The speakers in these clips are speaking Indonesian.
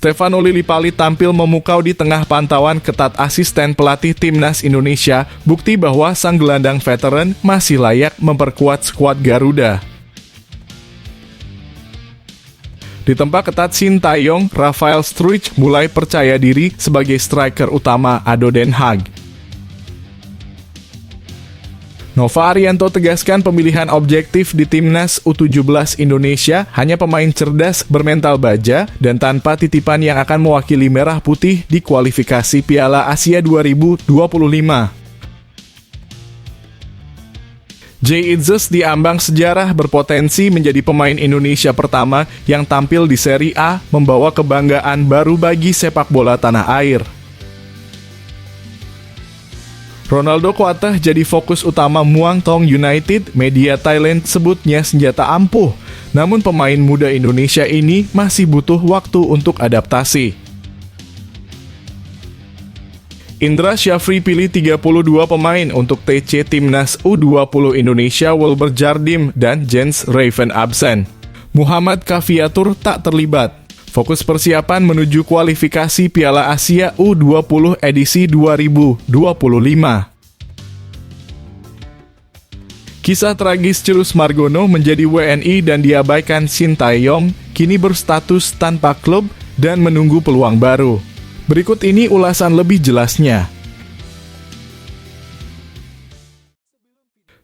Stefano Lillipali tampil memukau di tengah pantauan ketat asisten pelatih timnas Indonesia, bukti bahwa sang gelandang veteran masih layak memperkuat skuad Garuda. Ditempa ketat Sintayong, Rafael Struijk mulai percaya diri sebagai striker utama Ado Den Haag. Nova Arianto tegaskan pemilihan objektif di Timnas U17 Indonesia hanya pemain cerdas, bermental baja, dan tanpa titipan yang akan mewakili Merah Putih di kualifikasi Piala Asia 2025. Jay Itzes diambang sejarah berpotensi menjadi pemain Indonesia pertama yang tampil di Serie A, membawa kebanggaan baru bagi sepak bola tanah air. Ronaldo Kuatah jadi fokus utama Muang Thong United, media Thailand sebutnya senjata ampuh. Namun pemain muda Indonesia ini masih butuh waktu untuk adaptasi. Indra Syafri pilih 32 pemain untuk TC Timnas U20 Indonesia, Wilber Jardim dan Jens Raven absen. Muhammad Kaviatur tak terlibat. Fokus persiapan menuju kualifikasi Piala Asia U20 edisi 2025. Kisah tragis Cirus Margono menjadi WNI dan diabaikan Sintayong kini berstatus tanpa klub dan menunggu peluang baru. Berikut ini ulasan lebih jelasnya.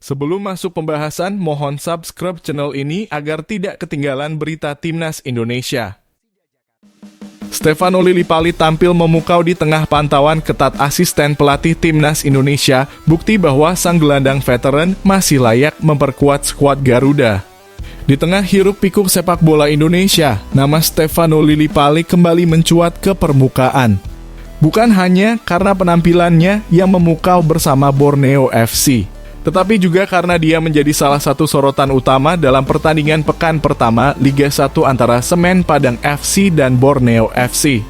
Sebelum masuk pembahasan, mohon subscribe channel ini agar tidak ketinggalan berita Timnas Indonesia. Stefano Lillipali tampil memukau di tengah pantauan ketat asisten pelatih Timnas Indonesia, bukti bahwa sang gelandang veteran masih layak memperkuat skuad Garuda. Di tengah hiruk-pikuk sepak bola Indonesia, nama Stefano Lillipali kembali mencuat ke permukaan. Bukan hanya karena penampilannya yang memukau bersama Borneo FC, tetapi juga karena dia menjadi salah satu sorotan utama dalam pertandingan pekan pertama Liga 1 antara Semen Padang FC dan Borneo FC.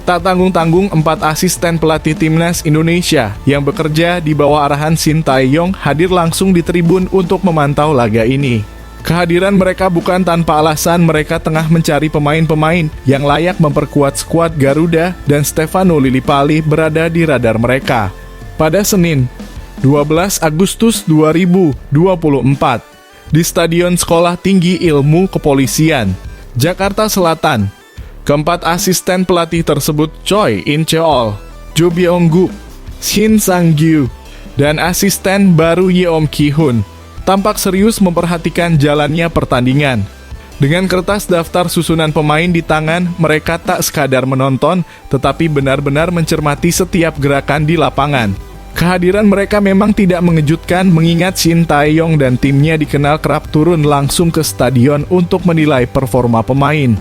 Tak tanggung-tanggung, 4 asisten pelatih Timnas Indonesia yang bekerja di bawah arahan Sintayong hadir langsung di tribun untuk memantau laga ini. Kehadiran mereka bukan tanpa alasan, mereka tengah mencari pemain-pemain yang layak memperkuat skuad Garuda dan Stefano Lillipali berada di radar mereka. Pada Senin, 12 Agustus 2024, di Stadion Sekolah Tinggi Ilmu Kepolisian, Jakarta Selatan. Keempat asisten pelatih tersebut Choi In Cheol, Jo Byung-guk, Shin Sang-gyu, dan asisten baru Yeom Ki-hun tampak serius memperhatikan jalannya pertandingan. Dengan kertas daftar susunan pemain di tangan, mereka tak sekadar menonton, tetapi benar-benar mencermati setiap gerakan di lapangan. Kehadiran mereka memang tidak mengejutkan mengingat Sintayong dan timnya dikenal kerap turun langsung ke stadion untuk menilai performa pemain.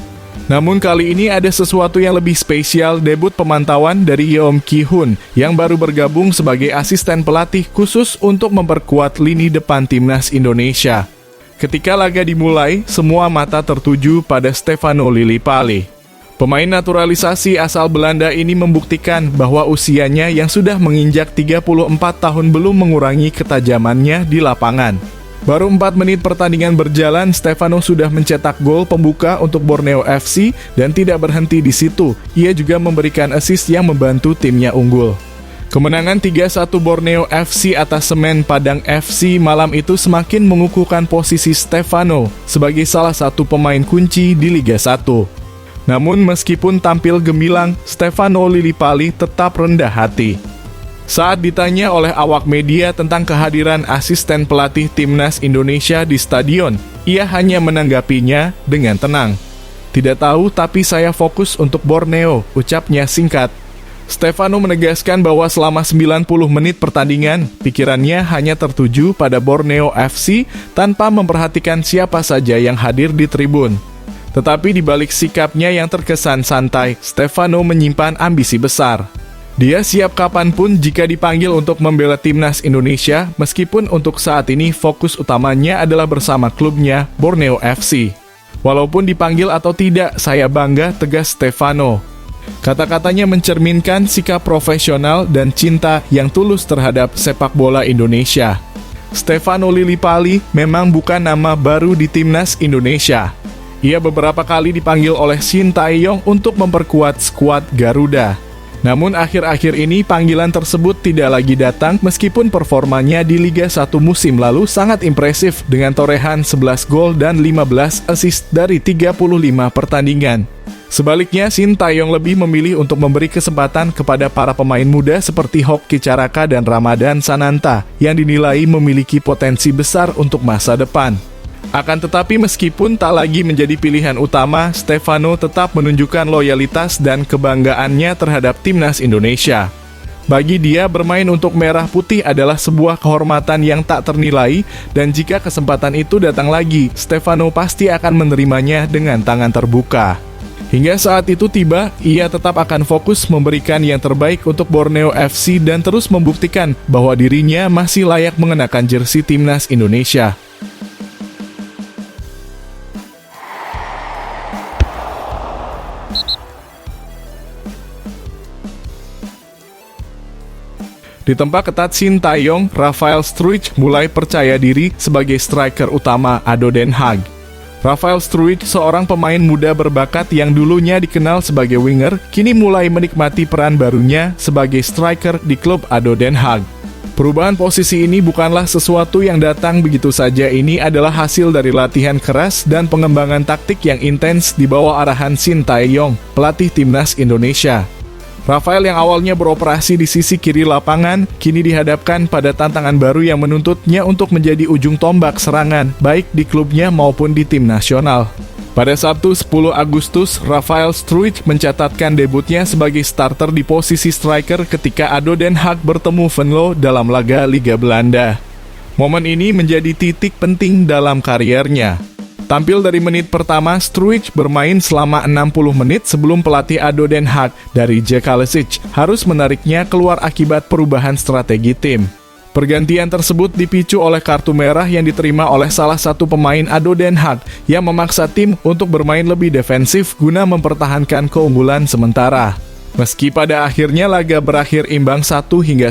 Namun kali ini ada sesuatu yang lebih spesial, debut pemantauan dari Yeom Ki-hun yang baru bergabung sebagai asisten pelatih khusus untuk memperkuat lini depan Timnas Indonesia. Ketika laga dimulai, semua mata tertuju pada Stefano Lillipali. Pemain naturalisasi asal Belanda ini membuktikan bahwa usianya yang sudah menginjak 34 tahun belum mengurangi ketajamannya di lapangan. Baru 4 menit pertandingan berjalan, Stefano sudah mencetak gol pembuka untuk Borneo FC dan tidak berhenti di situ. Ia juga memberikan assist yang membantu timnya unggul. Kemenangan 3-1 Borneo FC atas Semen Padang FC malam itu semakin mengukuhkan posisi Stefano sebagai salah satu pemain kunci di Liga 1. Namun meskipun tampil gemilang, Stefano Lillipali tetap rendah hati. Saat ditanya oleh awak media tentang kehadiran asisten pelatih Timnas Indonesia di stadion, ia hanya menanggapinya dengan tenang. Tidak tahu, tapi saya fokus untuk Borneo, ucapnya singkat. Stefano menegaskan bahwa selama 90 menit pertandingan, pikirannya hanya tertuju pada Borneo FC tanpa memperhatikan siapa saja yang hadir di tribun. Tetapi di balik sikapnya yang terkesan santai, Stefano menyimpan ambisi besar. Dia siap kapanpun jika dipanggil untuk membela Timnas Indonesia, meskipun untuk saat ini fokus utamanya adalah bersama klubnya, Borneo FC. Walaupun dipanggil atau tidak, saya bangga, tegas Stefano. Kata-katanya mencerminkan sikap profesional dan cinta yang tulus terhadap sepak bola Indonesia. Stefano Lillipali memang bukan nama baru di Timnas Indonesia. Ia beberapa kali dipanggil oleh Shin Tae-yong untuk memperkuat skuad Garuda. Namun akhir-akhir ini panggilan tersebut tidak lagi datang meskipun performanya di Liga 1 musim lalu sangat impresif dengan torehan 11 gol dan 15 assist dari 35 pertandingan. Sebaliknya, Shin Tae-yong lebih memilih untuk memberi kesempatan kepada para pemain muda seperti Hoki Caraka dan Ramadan Sananta yang dinilai memiliki potensi besar untuk masa depan. Akan tetapi meskipun tak lagi menjadi pilihan utama, Stefano tetap menunjukkan loyalitas dan kebanggaannya terhadap timnas Indonesia. Bagi dia, bermain untuk Merah Putih adalah sebuah kehormatan yang tak ternilai, dan jika kesempatan itu datang lagi, Stefano pasti akan menerimanya dengan tangan terbuka. Hingga saat itu tiba, ia tetap akan fokus memberikan yang terbaik untuk Borneo FC dan terus membuktikan bahwa dirinya masih layak mengenakan jersey timnas Indonesia. Di tempat ketat Shin Tae-yong, Rafael Struijk mulai percaya diri sebagai striker utama ADO Den Haag. Rafael Struijk, seorang pemain muda berbakat yang dulunya dikenal sebagai winger, kini mulai menikmati peran barunya sebagai striker di klub ADO Den Haag. Perubahan posisi ini bukanlah sesuatu yang datang begitu saja, ini adalah hasil dari latihan keras dan pengembangan taktik yang intens di bawah arahan Shin Tae-yong, pelatih timnas Indonesia. Rafael yang awalnya beroperasi di sisi kiri lapangan, kini dihadapkan pada tantangan baru yang menuntutnya untuk menjadi ujung tombak serangan, baik di klubnya maupun di tim nasional. Pada Sabtu 10 Agustus, Rafael Struijk mencatatkan debutnya sebagai starter di posisi striker ketika ADO Den Haag bertemu Venlo dalam laga Liga Belanda. Momen ini menjadi titik penting dalam kariernya. Tampil dari menit pertama, Struijk bermain selama 60 menit sebelum pelatih ADO Den Haag dari Jack Kalesic harus menariknya keluar akibat perubahan strategi tim. Pergantian tersebut dipicu oleh kartu merah yang diterima oleh salah satu pemain ADO Den Haag yang memaksa tim untuk bermain lebih defensif guna mempertahankan keunggulan sementara. Meski pada akhirnya laga berakhir imbang 1-1,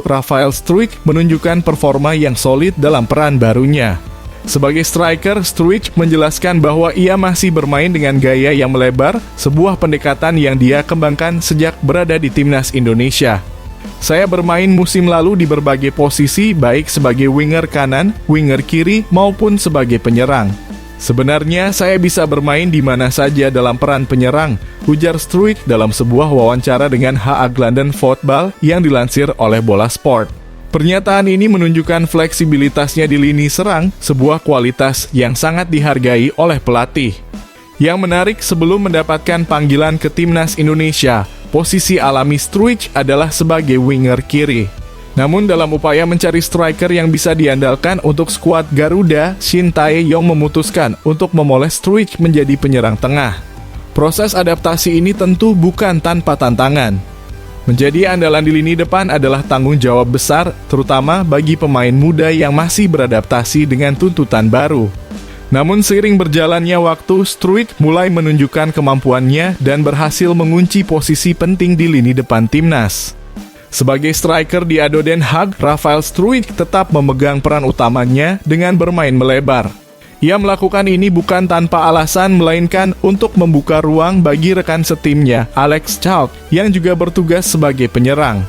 Rafael Struijk menunjukkan performa yang solid dalam peran barunya. Sebagai striker, Struijk menjelaskan bahwa ia masih bermain dengan gaya yang melebar, sebuah pendekatan yang dia kembangkan sejak berada di timnas Indonesia. Saya bermain musim lalu di berbagai posisi, baik sebagai winger kanan, winger kiri, maupun sebagai penyerang. Sebenarnya saya bisa bermain di mana saja dalam peran penyerang, ujar Struijk dalam sebuah wawancara dengan HA London Football yang dilansir oleh Bola Sport. Pernyataan ini menunjukkan fleksibilitasnya di lini serang, sebuah kualitas yang sangat dihargai oleh pelatih. Yang menarik, sebelum mendapatkan panggilan ke timnas Indonesia, posisi alami Struijk adalah sebagai winger kiri. Namun dalam upaya mencari striker yang bisa diandalkan untuk skuad Garuda, Shin Tae-yong memutuskan untuk memoles Struijk menjadi penyerang tengah. Proses adaptasi ini tentu bukan tanpa tantangan. Menjadi andalan di lini depan adalah tanggung jawab besar, terutama bagi pemain muda yang masih beradaptasi dengan tuntutan baru. Namun seiring berjalannya waktu, Struijk mulai menunjukkan kemampuannya dan berhasil mengunci posisi penting di lini depan timnas. Sebagai striker di ADO Den Haag, Rafael Struijk tetap memegang peran utamanya dengan bermain melebar. Ia melakukan ini bukan tanpa alasan, melainkan untuk membuka ruang bagi rekan setimnya, Alex Schalk, yang juga bertugas sebagai penyerang.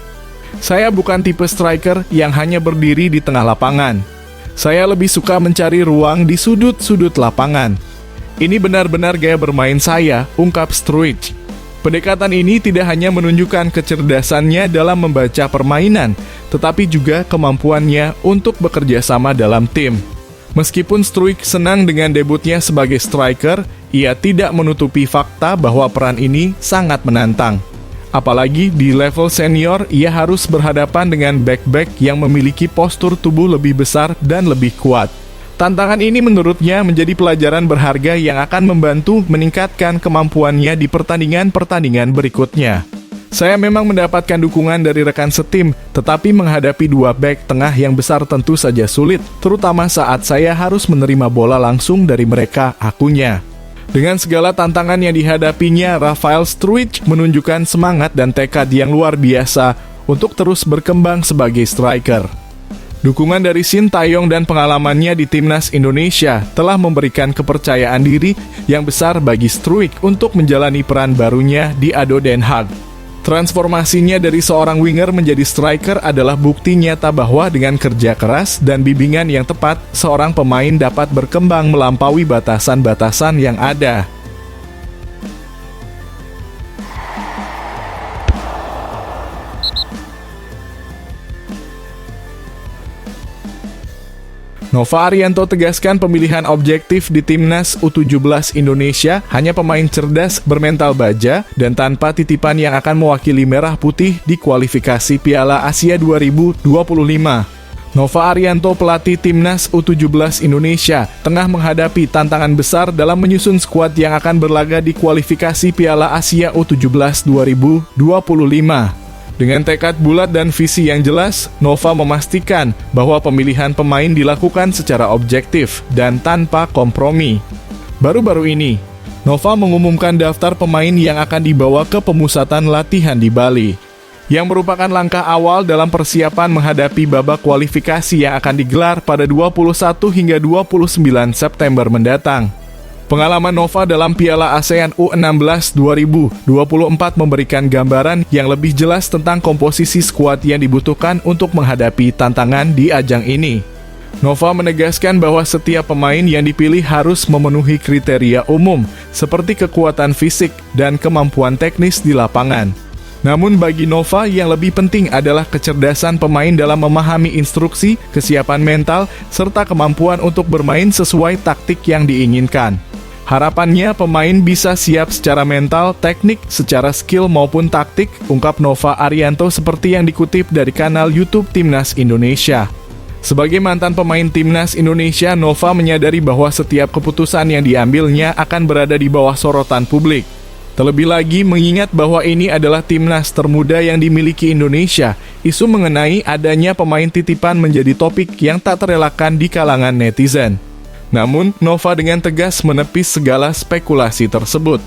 Saya bukan tipe striker yang hanya berdiri di tengah lapangan. Saya lebih suka mencari ruang di sudut-sudut lapangan. Ini benar-benar gaya bermain saya, ungkap Struijk. Pendekatan ini tidak hanya menunjukkan kecerdasannya dalam membaca permainan, tetapi juga kemampuannya untuk bekerja sama dalam tim. Meskipun Struijk senang dengan debutnya sebagai striker, ia tidak menutupi fakta bahwa peran ini sangat menantang. Apalagi di level senior, ia harus berhadapan dengan back-back yang memiliki postur tubuh lebih besar dan lebih kuat. Tantangan ini menurutnya menjadi pelajaran berharga yang akan membantu meningkatkan kemampuannya di pertandingan-pertandingan berikutnya. Saya memang mendapatkan dukungan dari rekan setim, tetapi menghadapi dua bek tengah yang besar tentu saja sulit, terutama saat saya harus menerima bola langsung dari mereka, akunya. Dengan segala tantangan yang dihadapinya, Rafael Struijk menunjukkan semangat dan tekad yang luar biasa untuk terus berkembang sebagai striker. Dukungan dari Shin Tae-yong dan pengalamannya di timnas Indonesia telah memberikan kepercayaan diri yang besar bagi Struijk untuk menjalani peran barunya di ADO Den Haag. Transformasinya dari seorang winger menjadi striker adalah bukti nyata bahwa dengan kerja keras dan bimbingan yang tepat, seorang pemain dapat berkembang melampaui batasan-batasan yang ada. Nova Arianto tegaskan pemilihan objektif di timnas U17 Indonesia hanya pemain cerdas, bermental baja, dan tanpa titipan yang akan mewakili Merah Putih di kualifikasi Piala Asia 2025. Nova Arianto, pelatih timnas U17 Indonesia, tengah menghadapi tantangan besar dalam menyusun skuad yang akan berlaga di kualifikasi Piala Asia U17 2025. Dengan tekad bulat dan visi yang jelas, Nova memastikan bahwa pemilihan pemain dilakukan secara objektif dan tanpa kompromi. Baru-baru ini, Nova mengumumkan daftar pemain yang akan dibawa ke pemusatan latihan di Bali, yang merupakan langkah awal dalam persiapan menghadapi babak kualifikasi yang akan digelar pada 21 hingga 29 September mendatang. Pengalaman Nova dalam Piala ASEAN U16 2024 memberikan gambaran yang lebih jelas tentang komposisi skuad yang dibutuhkan untuk menghadapi tantangan di ajang ini. Nova menegaskan bahwa setiap pemain yang dipilih harus memenuhi kriteria umum, seperti kekuatan fisik dan kemampuan teknis di lapangan. Namun bagi Nova yang lebih penting adalah kecerdasan pemain dalam memahami instruksi, kesiapan mental, serta kemampuan untuk bermain sesuai taktik yang diinginkan. Harapannya pemain bisa siap secara mental, teknik, secara skill maupun taktik, ungkap Nova Arianto seperti yang dikutip dari kanal YouTube Timnas Indonesia. Sebagai mantan pemain Timnas Indonesia, Nova menyadari bahwa setiap keputusan yang diambilnya akan berada di bawah sorotan publik. Terlebih lagi mengingat bahwa ini adalah timnas termuda yang dimiliki Indonesia, isu mengenai adanya pemain titipan menjadi topik yang tak terelakkan di kalangan netizen. Namun, Nova dengan tegas menepis segala spekulasi tersebut.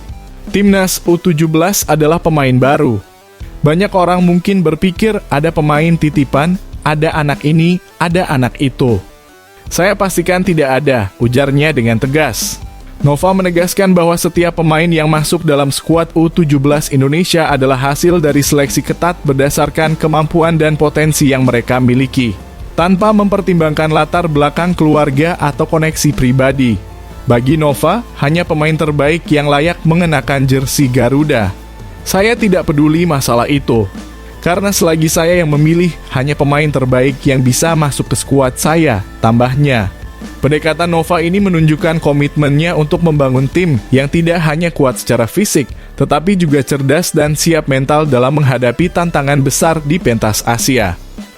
Timnas U17 adalah pemain baru. Banyak orang mungkin berpikir ada pemain titipan, ada anak ini, ada anak itu. Saya pastikan tidak ada, ujarnya dengan tegas. Nova menegaskan bahwa setiap pemain yang masuk dalam skuad U17 Indonesia adalah hasil dari seleksi ketat berdasarkan kemampuan dan potensi yang mereka miliki, tanpa mempertimbangkan latar belakang keluarga atau koneksi pribadi. Bagi Nova, hanya pemain terbaik yang layak mengenakan jersey Garuda. Saya tidak peduli masalah itu, karena selagi saya yang memilih, hanya pemain terbaik yang bisa masuk ke skuad saya, tambahnya. Pendekatan Nova ini menunjukkan komitmennya untuk membangun tim yang tidak hanya kuat secara fisik, tetapi juga cerdas dan siap mental dalam menghadapi tantangan besar di pentas Asia.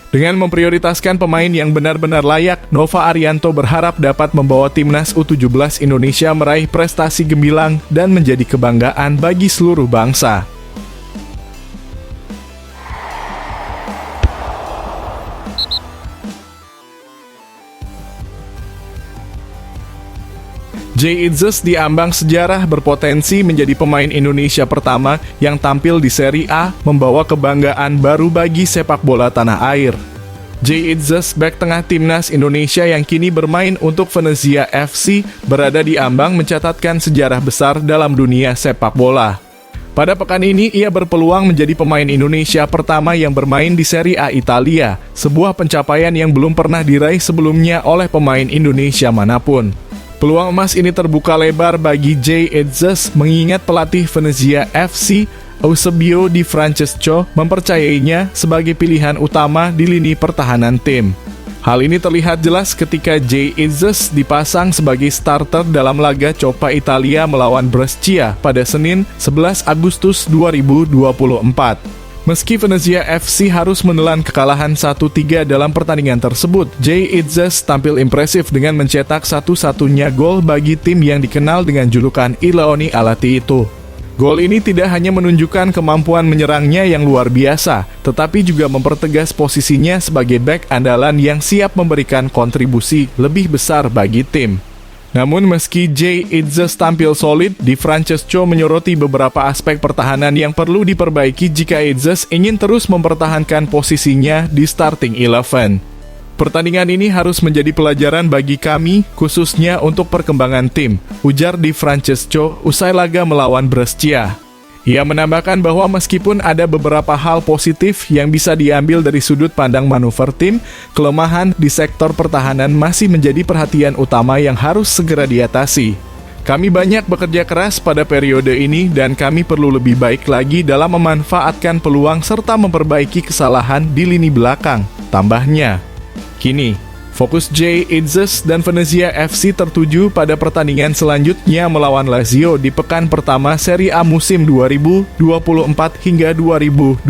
Dengan memprioritaskan pemain yang benar-benar layak, Nova Arianto berharap dapat membawa timnas U17 Indonesia meraih prestasi gemilang dan menjadi kebanggaan bagi seluruh bangsa. Jay Itzes diambang sejarah berpotensi menjadi pemain Indonesia pertama yang tampil di Serie A, membawa kebanggaan baru bagi sepak bola tanah air. Jay Itzes, bek tengah timnas Indonesia yang kini bermain untuk Venezia FC, berada di ambang mencatatkan sejarah besar dalam dunia sepak bola. Pada pekan ini, ia berpeluang menjadi pemain Indonesia pertama yang bermain di Serie A Italia, sebuah pencapaian yang belum pernah diraih sebelumnya oleh pemain Indonesia manapun. Peluang emas ini terbuka lebar bagi Jay Itzes mengingat pelatih Venezia FC, Eusebio Di Francesco, mempercayainya sebagai pilihan utama di lini pertahanan tim. Hal ini terlihat jelas ketika Jay Itzes dipasang sebagai starter dalam laga Coppa Italia melawan Brescia pada Senin 11 Agustus 2024. Meski Venezia FC harus menelan kekalahan 1-3 dalam pertandingan tersebut, Jay Itzes tampil impresif dengan mencetak satu-satunya gol bagi tim yang dikenal dengan julukan I Leoni Alati itu. Gol ini tidak hanya menunjukkan kemampuan menyerangnya yang luar biasa, tetapi juga mempertegas posisinya sebagai bek andalan yang siap memberikan kontribusi lebih besar bagi tim. Namun meski Jay Itzes tampil solid, Di Francesco menyoroti beberapa aspek pertahanan yang perlu diperbaiki jika Itzes ingin terus mempertahankan posisinya di starting 11. Pertandingan ini harus menjadi pelajaran bagi kami, khususnya untuk perkembangan tim, ujar Di Francesco usai laga melawan Brescia. Ia menambahkan bahwa meskipun ada beberapa hal positif yang bisa diambil dari sudut pandang manuver tim, kelemahan di sektor pertahanan masih menjadi perhatian utama yang harus segera diatasi. Kami banyak bekerja keras pada periode ini dan kami perlu lebih baik lagi dalam memanfaatkan peluang serta memperbaiki kesalahan di lini belakang, tambahnya. Kini, fokus Jay Itzes dan Venezia FC tertuju pada pertandingan selanjutnya melawan Lazio di pekan pertama Serie A musim 2024 hingga 2025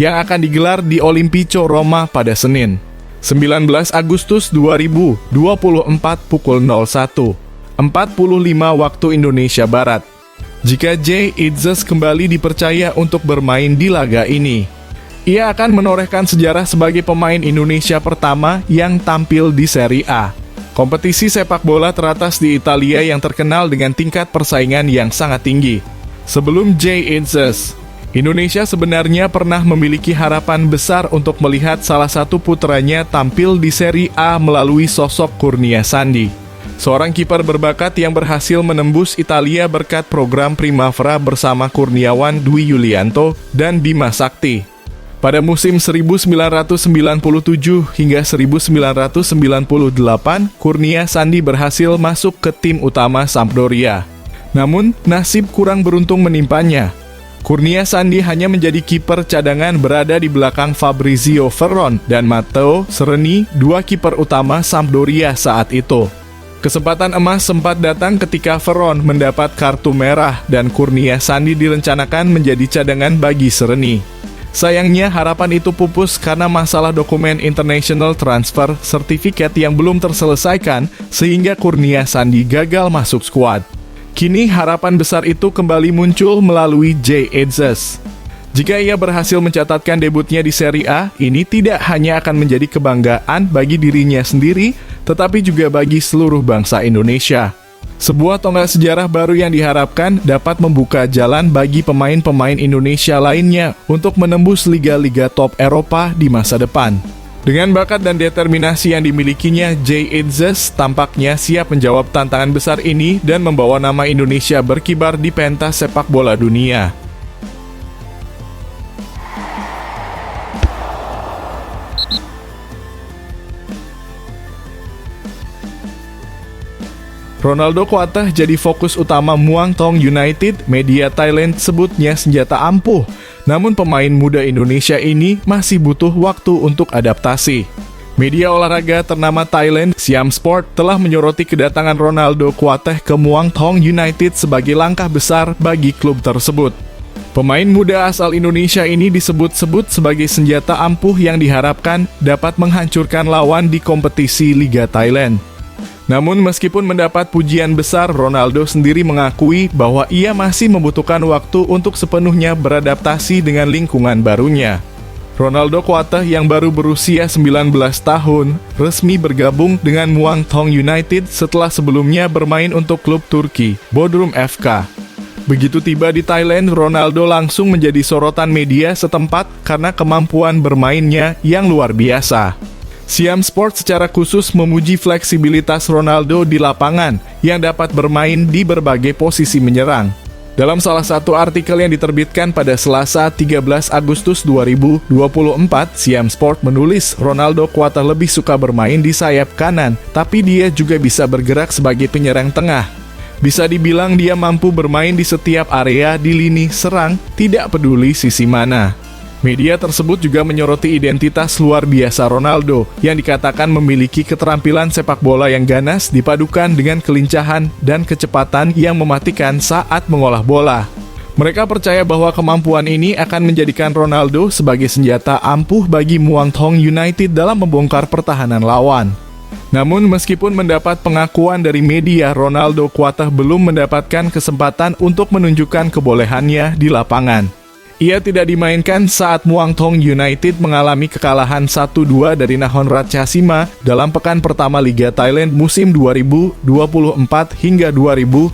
yang akan digelar di Olimpico Roma pada Senin, 19 Agustus 2024 pukul 01.45 waktu Indonesia Barat. Jika Jay Itzes kembali dipercaya untuk bermain di laga ini, ia akan menorehkan sejarah sebagai pemain Indonesia pertama yang tampil di Serie A, kompetisi sepak bola teratas di Italia yang terkenal dengan tingkat persaingan yang sangat tinggi. Sebelum Jay Itzes, Indonesia sebenarnya pernah memiliki harapan besar untuk melihat salah satu putranya tampil di Serie A melalui sosok Kurnia Sandi, seorang kiper berbakat yang berhasil menembus Italia berkat program Primavera bersama Kurniawan Dwi Yulianto dan Bima Sakti. Pada musim 1997 hingga 1998, Kurnia Sandi berhasil masuk ke tim utama Sampdoria. Namun, nasib kurang beruntung menimpanya. Kurnia Sandi hanya menjadi kiper cadangan berada di belakang Fabrizio Veron dan Matteo Sereni, dua kiper utama Sampdoria saat itu. Kesempatan emas sempat datang ketika Veron mendapat kartu merah dan Kurnia Sandi direncanakan menjadi cadangan bagi Sereni. Sayangnya harapan itu pupus karena masalah dokumen International Transfer Certificate yang belum terselesaikan sehingga Kurnia Sandi gagal masuk skuad. Kini harapan besar itu kembali muncul melalui Jay Itzes. Jika ia berhasil mencatatkan debutnya di Serie A, ini tidak hanya akan menjadi kebanggaan bagi dirinya sendiri, tetapi juga bagi seluruh bangsa Indonesia. Sebuah tonggak sejarah baru yang diharapkan dapat membuka jalan bagi pemain-pemain Indonesia lainnya untuk menembus liga-liga top Eropa di masa depan. Dengan bakat dan determinasi yang dimilikinya, Jay Itzes tampaknya siap menjawab tantangan besar ini dan membawa nama Indonesia berkibar di pentas sepak bola dunia. Ronaldo kuatah jadi fokus utama Muang Thong United, media Thailand sebutnya senjata ampuh. Namun pemain muda Indonesia ini masih butuh waktu untuk adaptasi. Media olahraga ternama Thailand, Siam Sport, telah menyoroti kedatangan Ronaldo kuatah ke Muang Thong United sebagai langkah besar bagi klub tersebut. Pemain muda asal Indonesia ini disebut-sebut sebagai senjata ampuh yang diharapkan dapat menghancurkan lawan di kompetisi Liga Thailand. Namun meskipun mendapat pujian besar, Ronaldo sendiri mengakui bahwa ia masih membutuhkan waktu untuk sepenuhnya beradaptasi dengan lingkungan barunya. Ronaldo kuatah yang baru berusia 19 tahun resmi bergabung dengan Muang Thong United setelah sebelumnya bermain untuk klub Turki, Bodrum FK. Begitu tiba di Thailand, Ronaldo langsung menjadi sorotan media setempat karena kemampuan bermainnya yang luar biasa. Siam Sport secara khusus memuji fleksibilitas Ronaldo di lapangan yang dapat bermain di berbagai posisi menyerang. Dalam salah satu artikel yang diterbitkan pada Selasa 13 Agustus 2024, Siam Sport menulis Ronaldo kuatah lebih suka bermain di sayap kanan, tapi dia juga bisa bergerak sebagai penyerang tengah. Bisa dibilang dia mampu bermain di setiap area di lini serang, tidak peduli sisi mana. Media tersebut juga menyoroti identitas luar biasa Ronaldo yang dikatakan memiliki keterampilan sepak bola yang ganas dipadukan dengan kelincahan dan kecepatan yang mematikan saat mengolah bola. Mereka percaya bahwa kemampuan ini akan menjadikan Ronaldo sebagai senjata ampuh bagi Muang Thong United dalam membongkar pertahanan lawan. Namun meskipun mendapat pengakuan dari media, Ronaldo kuatah belum mendapatkan kesempatan untuk menunjukkan kebolehannya di lapangan. Ia tidak dimainkan saat Muang Thong United mengalami kekalahan 1-2 dari Nakhon Ratchasima dalam pekan pertama Liga Thailand musim 2024 hingga 2025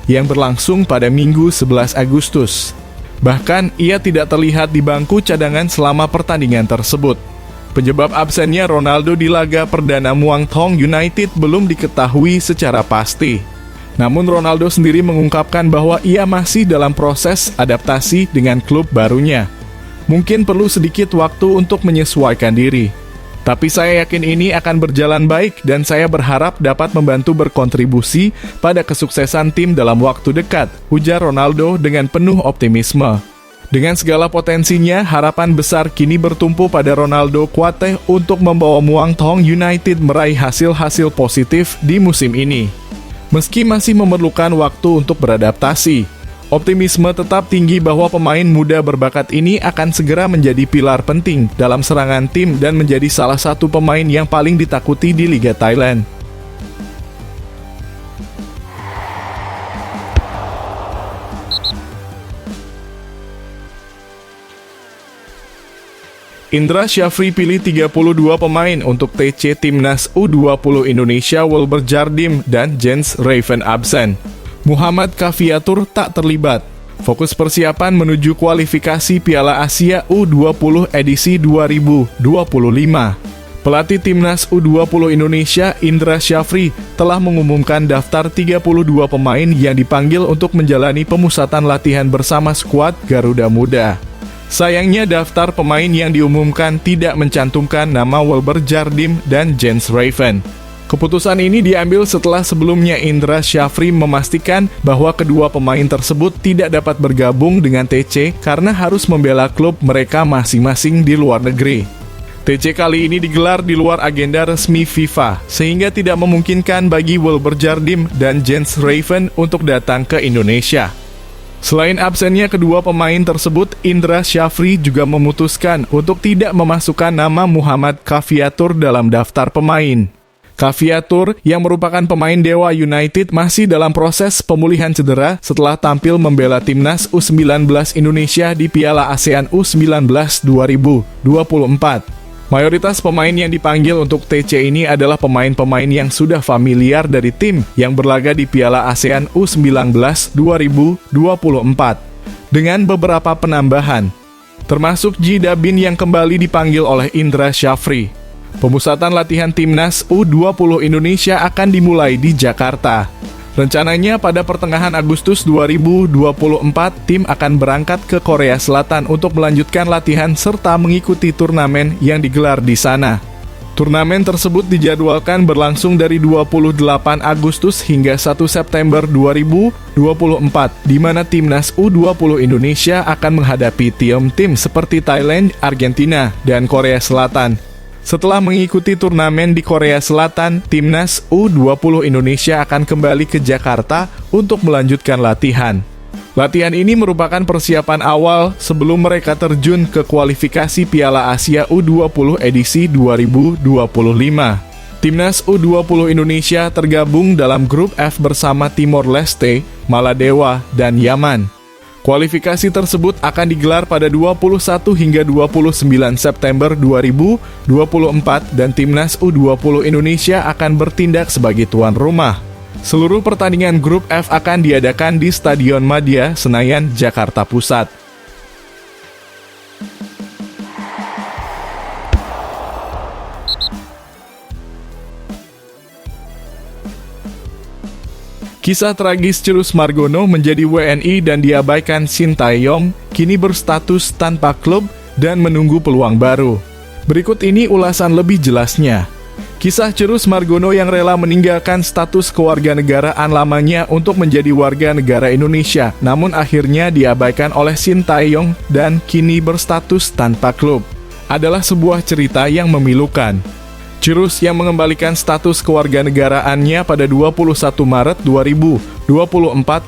yang berlangsung pada Minggu 11 Agustus. Bahkan, ia tidak terlihat di bangku cadangan selama pertandingan tersebut. Penyebab absennya Ronaldo di laga perdana Muang Thong United belum diketahui secara pasti. Namun Ronaldo sendiri mengungkapkan bahwa ia masih dalam proses adaptasi dengan klub barunya. Mungkin perlu sedikit waktu untuk menyesuaikan diri. Tapi saya yakin ini akan berjalan baik dan saya berharap dapat membantu berkontribusi pada kesuksesan tim dalam waktu dekat, ujar Ronaldo dengan penuh optimisme. Dengan segala potensinya, harapan besar kini bertumpu pada Ronaldo Kuateh untuk membawa Muang Thong United meraih hasil-hasil positif di musim ini. Meski masih memerlukan waktu untuk beradaptasi, optimisme tetap tinggi bahwa pemain muda berbakat ini akan segera menjadi pilar penting dalam serangan tim dan menjadi salah satu pemain yang paling ditakuti di Liga Thailand. Indra Syafri pilih 32 pemain untuk TC Timnas U20 Indonesia Wilber Jardim dan Jens Raven absen. Muhammad Kafiatur tak terlibat. Fokus persiapan menuju kualifikasi Piala Asia U20 edisi 2025. Pelatih Timnas U20 Indonesia Indra Syafri telah mengumumkan daftar 32 pemain yang dipanggil untuk menjalani pemusatan latihan bersama skuad Garuda Muda. Sayangnya daftar pemain yang diumumkan tidak mencantumkan nama Wilber Jardim dan Jens Raven. Keputusan ini diambil setelah sebelumnya Indra Syafri memastikan bahwa kedua pemain tersebut tidak dapat bergabung dengan TC karena harus membela klub mereka masing-masing di luar negeri. TC kali ini digelar di luar agenda resmi FIFA, sehingga tidak memungkinkan bagi Wilber Jardim dan Jens Raven untuk datang ke Indonesia. Selain absennya kedua pemain tersebut, Indra Syafri juga memutuskan untuk tidak memasukkan nama Muhammad Kafiatur dalam daftar pemain. Kafiatur, yang merupakan pemain Dewa United, masih dalam proses pemulihan cedera setelah tampil membela Timnas U19 Indonesia di Piala ASEAN U19 2024. Mayoritas pemain yang dipanggil untuk TC ini adalah pemain-pemain yang sudah familiar dari tim yang berlaga di Piala ASEAN U19 2024, dengan beberapa penambahan, termasuk Ji Dabin yang kembali dipanggil oleh Indra Syafri. Pemusatan latihan Timnas U20 Indonesia akan dimulai di Jakarta. Rencananya pada pertengahan Agustus 2024, tim akan berangkat ke Korea Selatan untuk melanjutkan latihan serta mengikuti turnamen yang digelar di sana. Turnamen tersebut dijadwalkan berlangsung dari 28 Agustus hingga 1 September 2024, di mana Timnas U20 Indonesia akan menghadapi tim seperti Thailand, Argentina, dan Korea Selatan. Setelah mengikuti turnamen di Korea Selatan, Timnas U20 Indonesia akan kembali ke Jakarta untuk melanjutkan latihan. Latihan ini merupakan persiapan awal sebelum mereka terjun ke kualifikasi Piala Asia U20 edisi 2025. Timnas U20 Indonesia tergabung dalam grup F bersama Timor Leste, Maladewa, dan Yaman. Kualifikasi tersebut akan digelar pada 21 hingga 29 September 2024 dan Timnas U20 Indonesia akan bertindak sebagai tuan rumah. Seluruh pertandingan grup F akan diadakan di Stadion Madia, Senayan, Jakarta Pusat. Kisah tragis Cirus Margono menjadi WNI dan diabaikan Shin Tae-yong kini berstatus tanpa klub dan menunggu peluang baru. Berikut ini ulasan lebih jelasnya. Kisah Cirus Margono yang rela meninggalkan status kewarganegaraan lamanya untuk menjadi warga negara Indonesia, namun akhirnya diabaikan oleh Shin Tae-yong dan kini berstatus tanpa klub, adalah sebuah cerita yang memilukan. Cirus yang mengembalikan status kewarganegaraannya pada 21 Maret 2024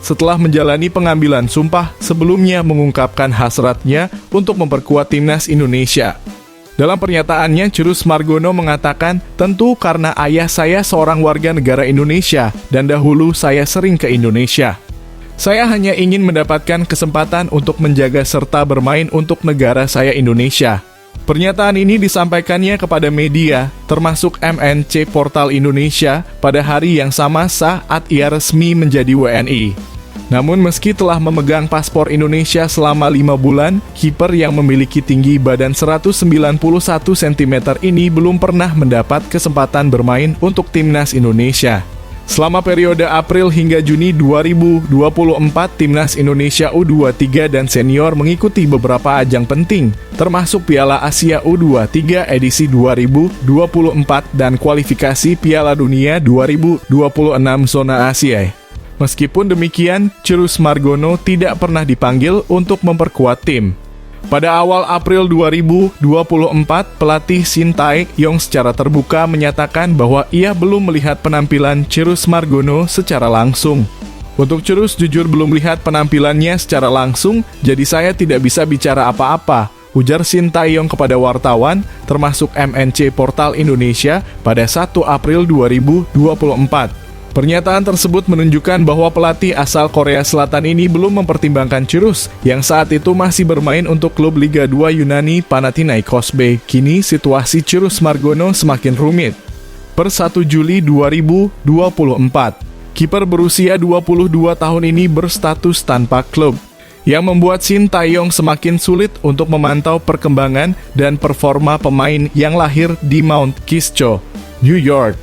setelah menjalani pengambilan sumpah sebelumnya mengungkapkan hasratnya untuk memperkuat Timnas Indonesia. Dalam pernyataannya, Cirus Margono mengatakan, "Tentu karena ayah saya seorang warga negara Indonesia dan dahulu saya sering ke Indonesia. Saya hanya ingin mendapatkan kesempatan untuk menjaga serta bermain untuk negara saya Indonesia." Pernyataan ini disampaikannya kepada media, termasuk MNC Portal Indonesia, pada hari yang sama saat ia resmi menjadi WNI. Namun meski telah memegang paspor Indonesia selama 5 bulan, kiper yang memiliki tinggi badan 191 cm ini belum pernah mendapat kesempatan bermain untuk timnas Indonesia. Selama periode April hingga Juni 2024, timnas Indonesia U23 dan senior mengikuti beberapa ajang penting, termasuk Piala Asia U23 edisi 2024 dan kualifikasi Piala Dunia 2026 zona Asia. Meskipun demikian, Cirus Margono tidak pernah dipanggil untuk memperkuat tim. Pada awal April 2024, pelatih Shin Tae-yong secara terbuka menyatakan bahwa ia belum melihat penampilan Cirus Margono secara langsung. Untuk Cirus jujur belum melihat penampilannya secara langsung, jadi saya tidak bisa bicara apa-apa, ujar Shin Tae-yong kepada wartawan, termasuk MNC Portal Indonesia pada 1 April 2024. Pernyataan tersebut menunjukkan bahwa pelatih asal Korea Selatan ini belum mempertimbangkan Cirus, yang saat itu masih bermain untuk klub Liga 2 Yunani Panathinaikos B. Kini situasi Cirus Margono semakin rumit. Per 1 Juli 2024, kiper berusia 22 tahun ini berstatus tanpa klub, yang membuat Shin Tae-yong semakin sulit untuk memantau perkembangan dan performa pemain yang lahir di Mount Kisco, New York,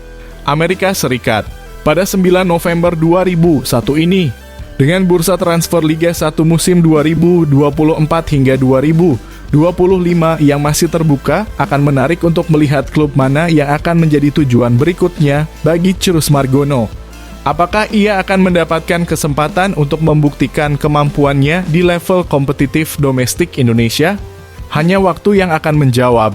Amerika Serikat. Pada 9 November 2001 ini, dengan bursa transfer Liga 1 musim 2024 hingga 2025 yang masih terbuka, akan menarik untuk melihat klub mana yang akan menjadi tujuan berikutnya bagi Cirus Margono. Apakah ia akan mendapatkan kesempatan untuk membuktikan kemampuannya di level kompetitif domestik Indonesia? Hanya waktu yang akan menjawab.